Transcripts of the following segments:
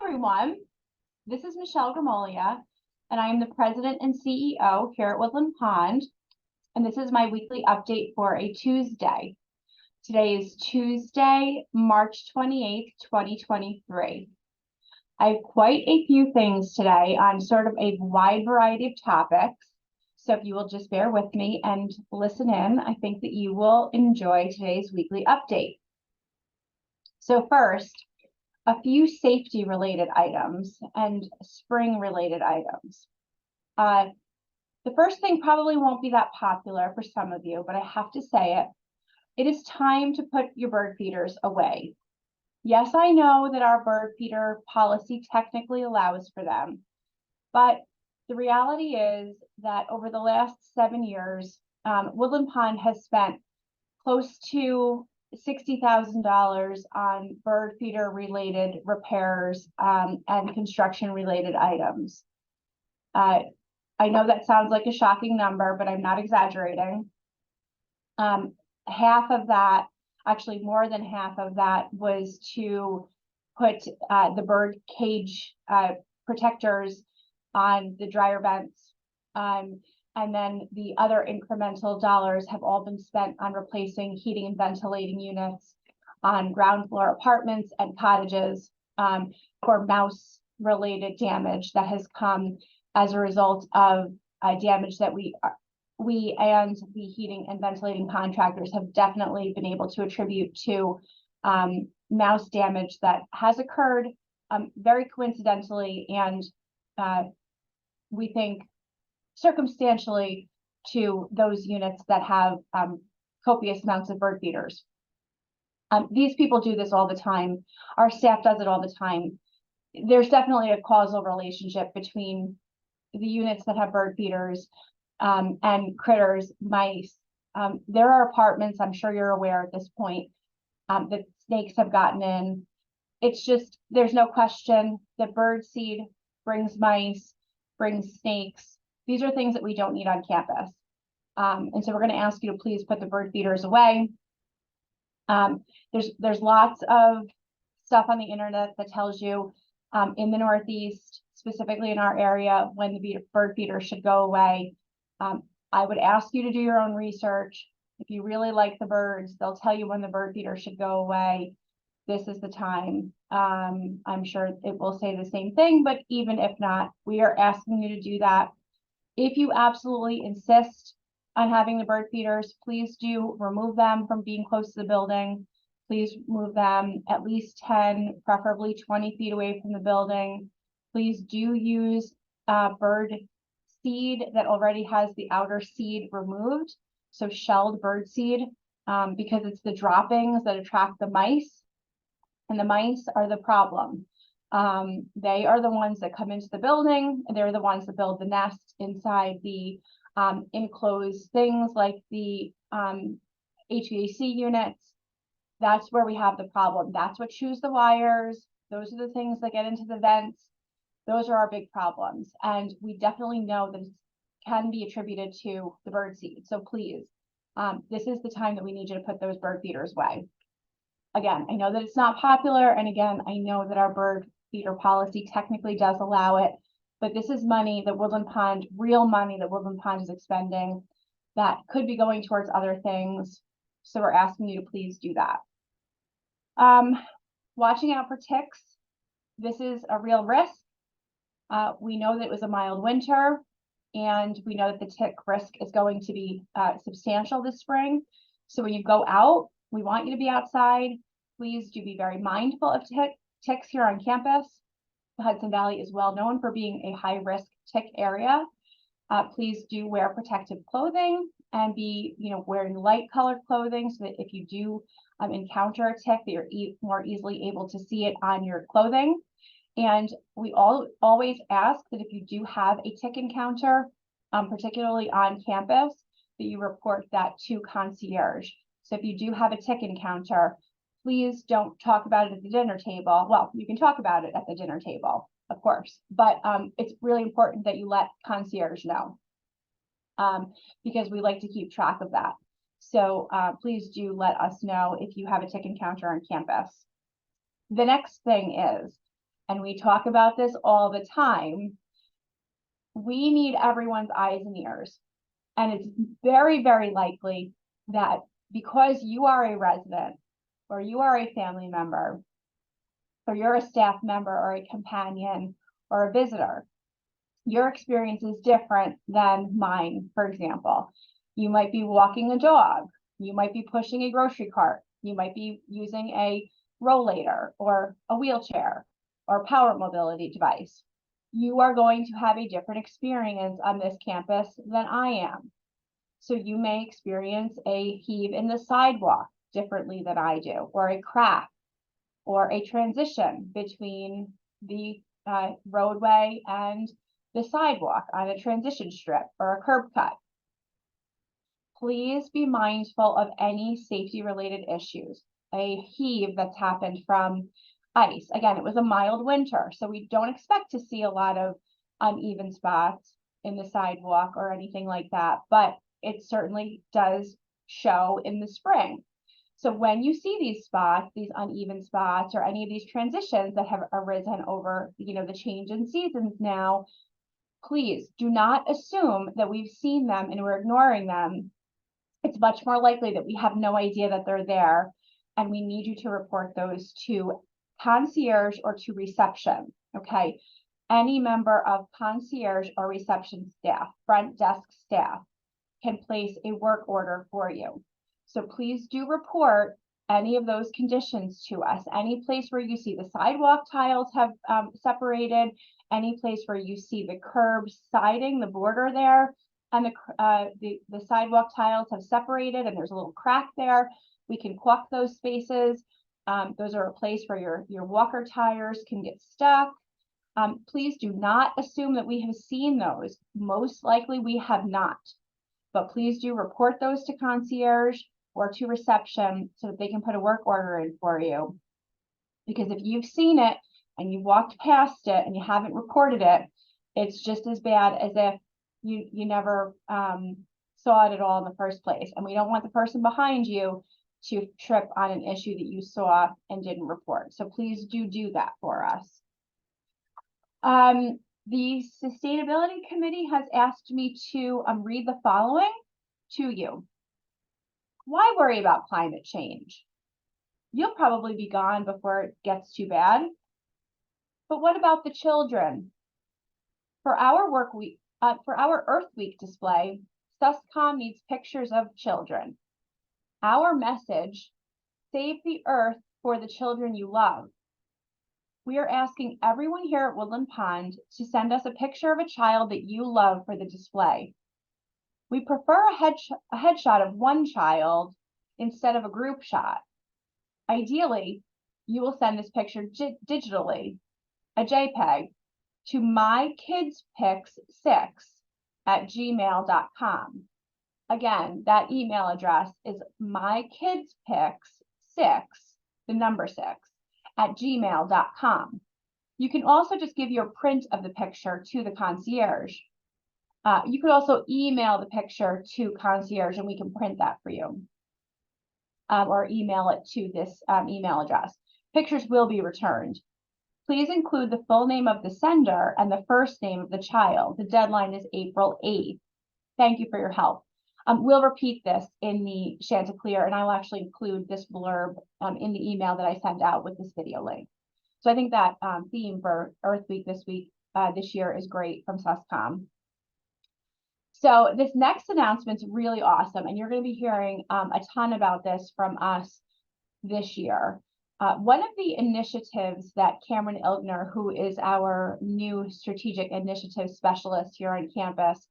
everyone. This is Michelle Gramoglia, and I am the President and CEO here at Woodland Pond. And this is my weekly update for a Tuesday. Today is Tuesday, March 28th, 2023. I have quite a few things today on sort of a wide variety of topics. So if you will just bear with me and listen in, I think that you will enjoy today's weekly update. So first, a few safety related items and spring related items. The first thing probably won't be that popular for some of you, but I have to say it. It is time to put your bird feeders away. Yes, I know that our bird feeder policy technically allows for them, but the reality is that over the last 7 years, Woodland Pond has spent close to $60,000 on bird feeder related repairs and construction related items. I know that sounds like a shocking number, but I'm not exaggerating. Half of that, actually more than half of that, was to put the bird cage protectors on the dryer vents. And then the other incremental dollars have all been spent on replacing heating and ventilating units on ground floor apartments and cottages for mouse related damage that has come as a result of damage that we and the heating and ventilating contractors have definitely been able to attribute to mouse damage that has occurred very coincidentally and we think circumstantially to those units that have copious amounts of bird feeders. These people do this all the time. Our staff does it all the time. There's definitely a causal relationship between the units that have bird feeders and critters, mice. There are apartments, I'm sure you're aware at this point, that snakes have gotten in. It's just, there's no question that bird seed brings mice, brings snakes. These are things that we don't need on campus. And so we're going to ask you to please put the bird feeders away. There's lots of stuff on the internet that tells you in the Northeast, specifically in our area, when the bird feeder should go away. I would ask you to do your own research. If you really like the birds, they'll tell you when the bird feeder should go away. This is the time. I'm sure it will say the same thing, but even if not, we are asking you to do that. If you absolutely insist on having the bird feeders, please do remove them from being close to the building. Please move them at least 10, preferably 20 feet away from the building. Please do use bird seed that already has the outer seed removed, so shelled bird seed, because it's the droppings that attract the mice, and the mice are the problem. They are the ones that come into the building, and they're the ones that build the nest inside the enclosed things like the HVAC units. That's where we have the problem. That's what chews the wires. Those are the things that get into the vents. Those are our big problems. And we definitely know that it can be attributed to the bird seed. So please, this is the time that we need you to put those bird feeders away. Again, I know that it's not popular. And again, I know that our bird feeder policy technically does allow it, but this is money that Woodland Pond, real money that Woodland Pond is expending that could be going towards other things. So we're asking you to please do that. Watching out for ticks. This is a real risk. We know that it was a mild winter, and we know that the tick risk is going to be substantial this spring. So when you go out, we want you to be outside. Please do be very mindful of ticks here on campus. The Hudson Valley is well known for being a high risk tick area. Please do wear protective clothing and be, wearing light colored clothing so that if you do encounter a tick, that you're more easily able to see it on your clothing. And we always ask that if you do have a tick encounter, particularly on campus, that you report that to concierge. So if you do have a tick encounter, please don't talk about it at the dinner table. Well, you can talk about it at the dinner table, of course, but it's really important that you let concierge know because we like to keep track of that. So please do let us know if you have a tick encounter on campus. The next thing is and we talk about this all the time, we need everyone's eyes and ears. And it's very, very likely that because you are a resident, or you are a family member, or you're a staff member or a companion or a visitor, your experience is different than mine. For example, you might be walking a dog, you might be pushing a grocery cart, you might be using a rollator or a wheelchair or power mobility device. You are going to have a different experience on this campus than I am. So you may experience a heave in the sidewalk differently than I do, or a crack, or a transition between the roadway and the sidewalk on a transition strip or a curb cut. Please be mindful of any safety related issues. A heave that's happened from ice. Again, it was a mild winter, so we don't expect to see a lot of uneven spots in the sidewalk or anything like that, but it certainly does show in the spring. So when you see these spots, these uneven spots, or any of these transitions that have arisen over, the change in seasons now, please do not assume that we've seen them and we're ignoring them. It's much more likely that we have no idea that they're there, and we need you to report those to concierge or to reception, okay? Any member of concierge or reception staff, front desk staff, can place a work order for you. So please do report any of those conditions to us. Any place where you see the sidewalk tiles have separated, any place where you see the curb siding, the border there, and the sidewalk tiles have separated and there's a little crack there, we can caulk those spaces. Those are a place where your walker tires can get stuck. Please do not assume that we have seen those. Most likely we have not. But please do report those to concierge or to reception so that they can put a work order in for you. Because if you've seen it and you walked past it and you haven't reported it, it's just as bad as if you never saw it at all in the first place. And we don't want the person behind you to trip on an issue that you saw and didn't report. So please do that for us. The Sustainability Committee has asked me to read the following to you. Why worry about climate change? You'll probably be gone before it gets too bad. But what about the children? For our Earth Week display, SUSCOM needs pictures of children. Our message, save the earth for the children you love. We are asking everyone here at Woodland Pond to send us a picture of a child that you love for the display. We prefer a headshot of one child instead of a group shot. Ideally, you will send this picture digitally, a JPEG, to myKidsPics6@gmail.com. Again, that email address is myKidsPics6, the number 6, @gmail.com. You can also just give your print of the picture to the concierge. You could also email the picture to concierge and we can print that for you. Or email it to this email address. Pictures will be returned. Please include the full name of the sender and the first name of the child. The deadline is April 8th. Thank you for your help. We'll repeat this in the Chanticleer, and I'll actually include this blurb in the email that I send out with this video link. So I think that theme for Earth Week this year is great from SUSCOM. So this next announcement is really awesome, and you're going to be hearing a ton about this from us this year. One of the initiatives that Cameron Ilgner, who is our new strategic initiative specialist here on campus,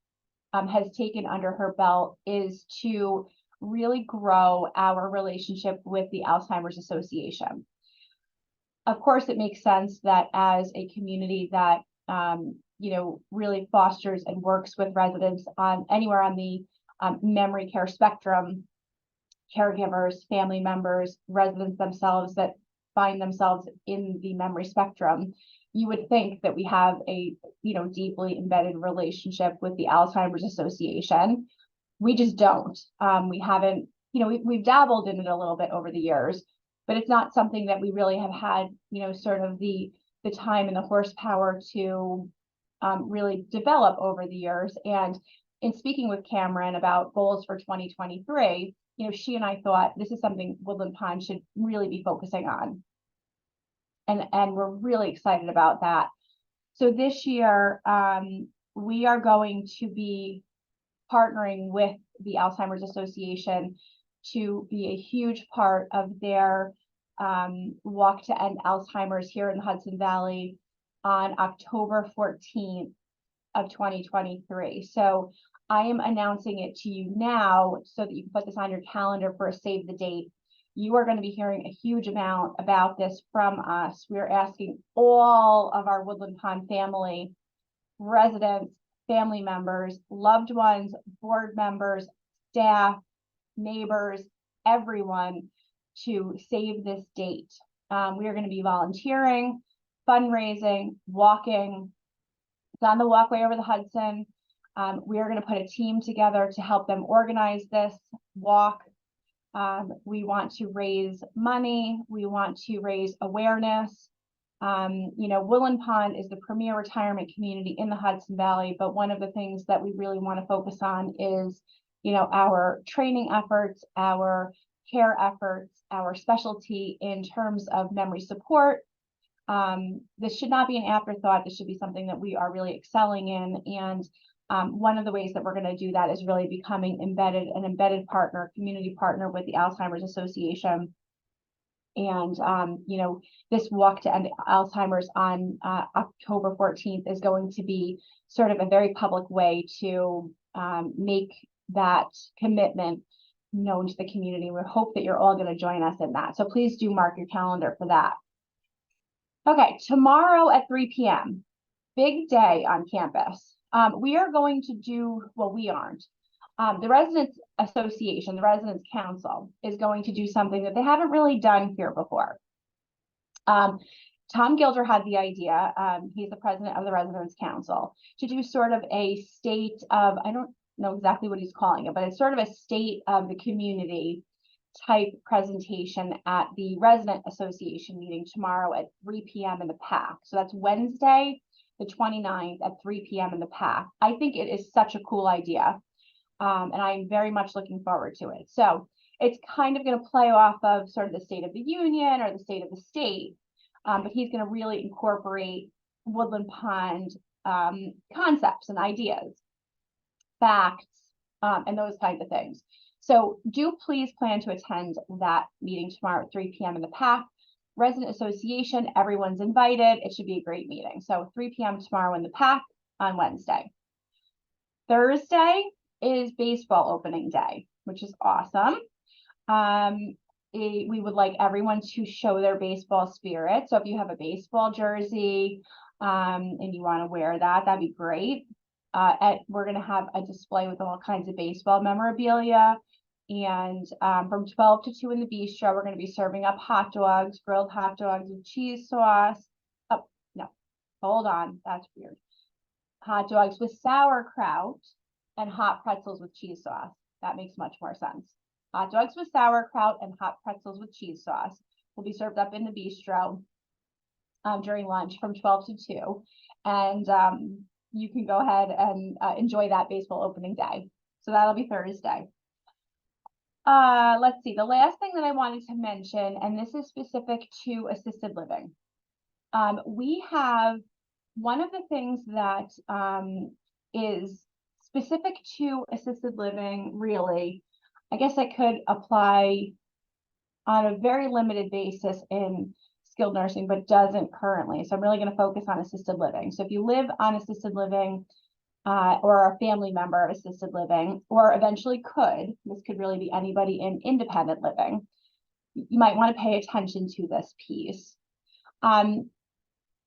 has taken under her belt is to really grow our relationship with the Alzheimer's Association. Of course, it makes sense that as a community that really fosters and works with residents on anywhere on the memory care spectrum, caregivers, family members, residents themselves that find themselves in the memory spectrum, you would think that we have a deeply embedded relationship with the Alzheimer's Association. We just don't. We haven't, we've dabbled in it a little bit over the years, but it's not something that we really have had, sort of the the time and the horsepower to really develop over the years. And in speaking with Cameron about goals for 2023, you know, she and I thought this is something Woodland Pond should really be focusing on. And we're really excited about that. So this year, we are going to be partnering with the Alzheimer's Association to be a huge part of their walk to end Alzheimer's here in the Hudson Valley on October 14th of 2023. So I am announcing it to you now so that you can put this on your calendar for a save the date. You are going to be hearing a huge amount about this from us. We are asking all of our Woodland Pond family, residents, family members, loved ones, board members, staff, neighbors, everyone to save this date. We are going to be volunteering, fundraising, walking. It's on the walkway over the Hudson. We are going to put a team together to help them organize this walk. We want to raise money. We want to raise awareness. You know, Woodland Pond is the premier retirement community in the Hudson Valley, but one of the things that we really want to focus on is, you know, our training efforts, our care efforts, our specialty in terms of memory support. This should not be an afterthought. This should be something that we are really excelling in. And one of the ways that we're going to do that is really becoming an embedded partner, community partner with the Alzheimer's Association. And, you know, this walk to end Alzheimer's on October 14th is going to be sort of a very public way to make that commitment known to the community. We hope that you're all going to join us in that. So please do mark your calendar for that. Okay, tomorrow at 3 p.m., big day on campus. We are going to do, well, we aren't. The Residents Association, the Residents Council, is going to do something that they haven't really done here before. Tom Gilder had the idea, he's the president of the Residents Council, to do sort of a state of, I don't know exactly what he's calling it, but it's sort of a state of the community type presentation at the Resident Association meeting tomorrow at 3 p.m. in the PAC. So that's Wednesday, the 29th at 3 p.m. in the PAC. I think it is such a cool idea. And I'm very much looking forward to it. So it's kind of going to play off of sort of the State of the Union or the State of the State, but he's going to really incorporate Woodland Pond concepts and ideas, facts, and those kinds of things. So do please plan to attend that meeting tomorrow at 3 p.m. in the PAC. Resident Association, everyone's invited. It should be a great meeting. So 3 p.m. tomorrow in the PAC on Wednesday. Thursday is baseball opening day, which is awesome. We would like everyone to show their baseball spirit. So if you have a baseball jersey and you want to wear that, that'd be great. We're going to have a display with all kinds of baseball memorabilia. And from 12 to 2 in the bistro, we're going to be serving up hot dogs, grilled hot dogs with cheese sauce. Oh, no, hold on. That's weird. Hot dogs with sauerkraut and hot pretzels with cheese sauce. That makes much more sense. Hot dogs with sauerkraut and hot pretzels with cheese sauce will be served up in the bistro during lunch from 12 to 2. And you can go ahead and enjoy that baseball opening day. So that'll be Thursday. Let's see, the last thing that I wanted to mention, and this is specific to assisted living. We have one of the things that is specific to assisted living, really, I guess I could apply on a very limited basis in skilled nursing, but doesn't currently. So I'm really going to focus on assisted living. So if you live on assisted living or a family member of assisted living, or eventually this could really be anybody in independent living, you might want to pay attention to this piece.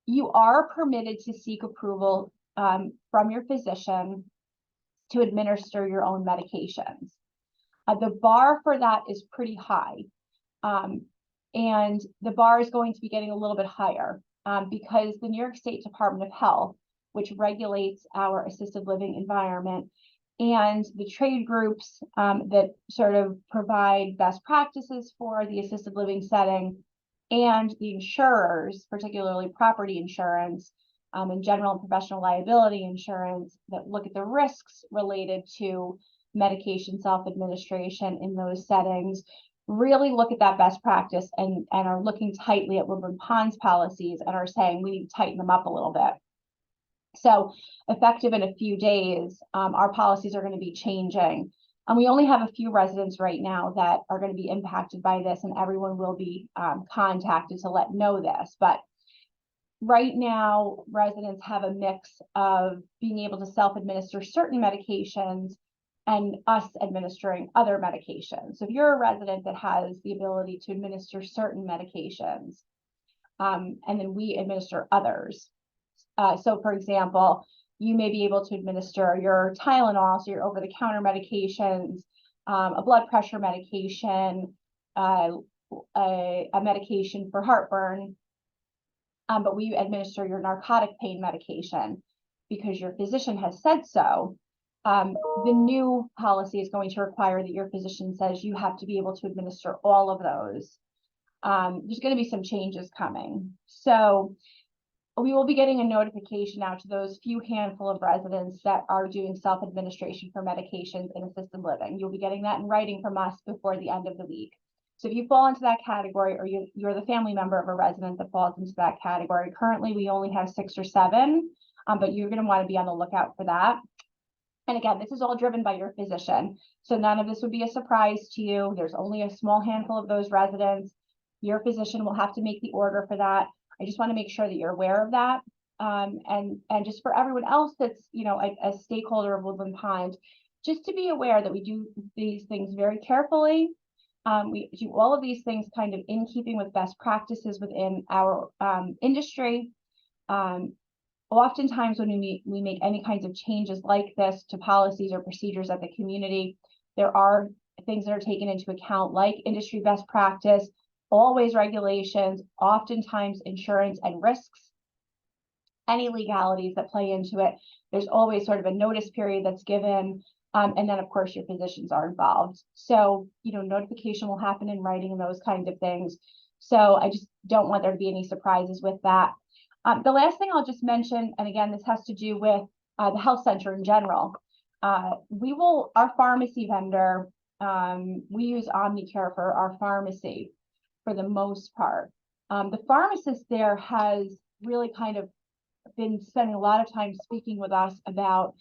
You are permitted to seek approval from your physician to administer your own medications. The bar for that is pretty high. And the bar is going to be getting a little bit higher because the New York State Department of Health, which regulates our assisted living environment, and the trade groups that sort of provide best practices for the assisted living setting, and the insurers, particularly property insurance, and general and professional liability insurance, that look at the risks related to medication self-administration in those settings, really look at that best practice and are looking tightly at Woodland Pond's policies and are saying we need to tighten them up a little bit. So effective in a few days, our policies are going to be changing. And we only have a few residents right now that are going to be impacted by this, and everyone will be contacted to let know this. But right now, residents have a mix of being able to self-administer certain medications and us administering other medications. So if you're a resident that has the ability to administer certain medications, and then we administer others. So for example, you may be able to administer your Tylenol, so your over-the-counter medications, a blood pressure medication, a medication for heartburn, but we administer your narcotic pain medication because your physician has said so. The new policy is going to require that your physician says you have to be able to administer all of those. There's going to be some changes coming. So we will be getting a notification out to those few handful of residents that are doing self-administration for medications in assisted living. You'll be getting that in writing from us before the end of the week. So if you fall into that category, or you're the family member of a resident that falls into that category, currently we only have 6 or 7, but you're going to want to be on the lookout for that. And again, this is all driven by your physician. So none of this would be a surprise to you. There's only a small handful of those residents. Your physician will have to make the order for that. I just want to make sure that you're aware of that. And just for everyone else that's, a stakeholder of Woodland Pond, just to be aware that we do these things very carefully. We do all of these things kind of in keeping with best practices within our industry. Oftentimes when we make any kinds of changes like this to policies or procedures at the community, there are things that are taken into account, like industry best practice, always regulations, oftentimes insurance and risks, any legalities that play into it. There's always sort of a notice period that's given. And then of course your physicians are involved. So, notification will happen in writing and those kinds of things. So I just don't want there to be any surprises with that. The last thing I'll just mention, and again, this has to do with the health center in general. Our pharmacy vendor, we use Omnicare for our pharmacy for the most part. The pharmacist there has really kind of been spending a lot of time speaking with us about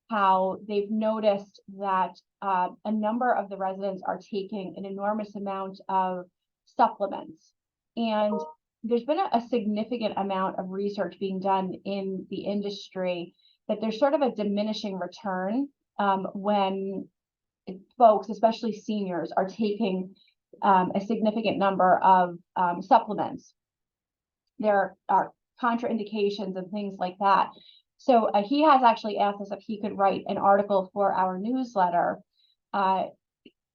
how they've noticed that a number of the residents are taking an enormous amount of supplements. And there's been a significant amount of research being done in the industry that there's sort of a diminishing return when folks, especially seniors, are taking a significant number of supplements. There are contraindications and things like that. So he has actually asked us if he could write an article for our newsletter.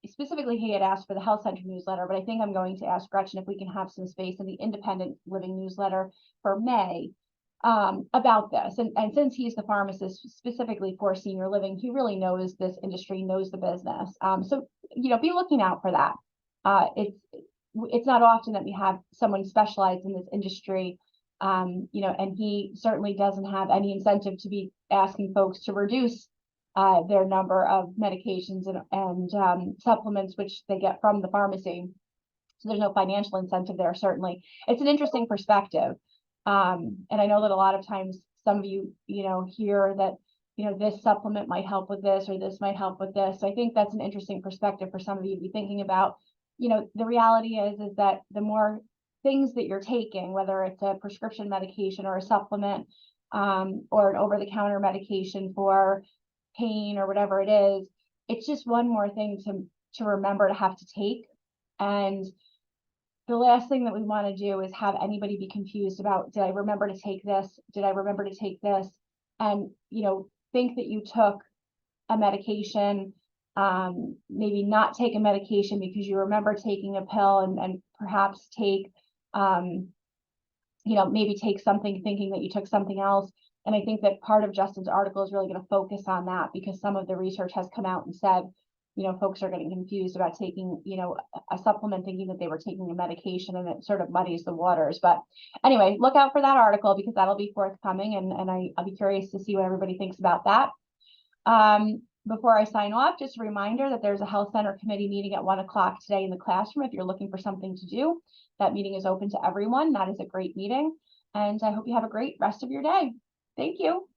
Specifically, he had asked for the health center newsletter, but I think I'm going to ask Gretchen if we can have some space in the independent living newsletter for May about this. And since he's the pharmacist specifically for senior living, he really knows this industry, knows the business. So, be looking out for that. It's not often that we have someone specialized in this industry, and he certainly doesn't have any incentive to be asking folks to reduce their number of medications and supplements which they get from the pharmacy. So there's no financial incentive there, certainly. It's an interesting perspective. And I know that a lot of times some of you, hear that, this supplement might help with this or this might help with this. So I think that's an interesting perspective for some of you to be thinking about. The reality is that the more things that you're taking, whether it's a prescription medication or a supplement or an over-the-counter medication for pain or whatever it is, it's just one more thing to remember to have to take. And the last thing that we want to do is have anybody be confused about, did I remember to take this? Did I remember to take this? And, think that you took a medication, maybe not take a medication because you remember taking a pill and perhaps take, maybe take something thinking that you took something else. And I think that part of Justin's article is really going to focus on that, because some of the research has come out and said, folks are getting confused about taking, a supplement thinking that they were taking a medication, and it sort of muddies the waters. But anyway, look out for that article because that'll be forthcoming, and I'll be curious to see what everybody thinks about that. Before I sign off, just a reminder that there's a health center committee meeting at 1 o'clock today in the classroom. If you're looking for something to do, that meeting is open to everyone. That is a great meeting. And I hope you have a great rest of your day. Thank you.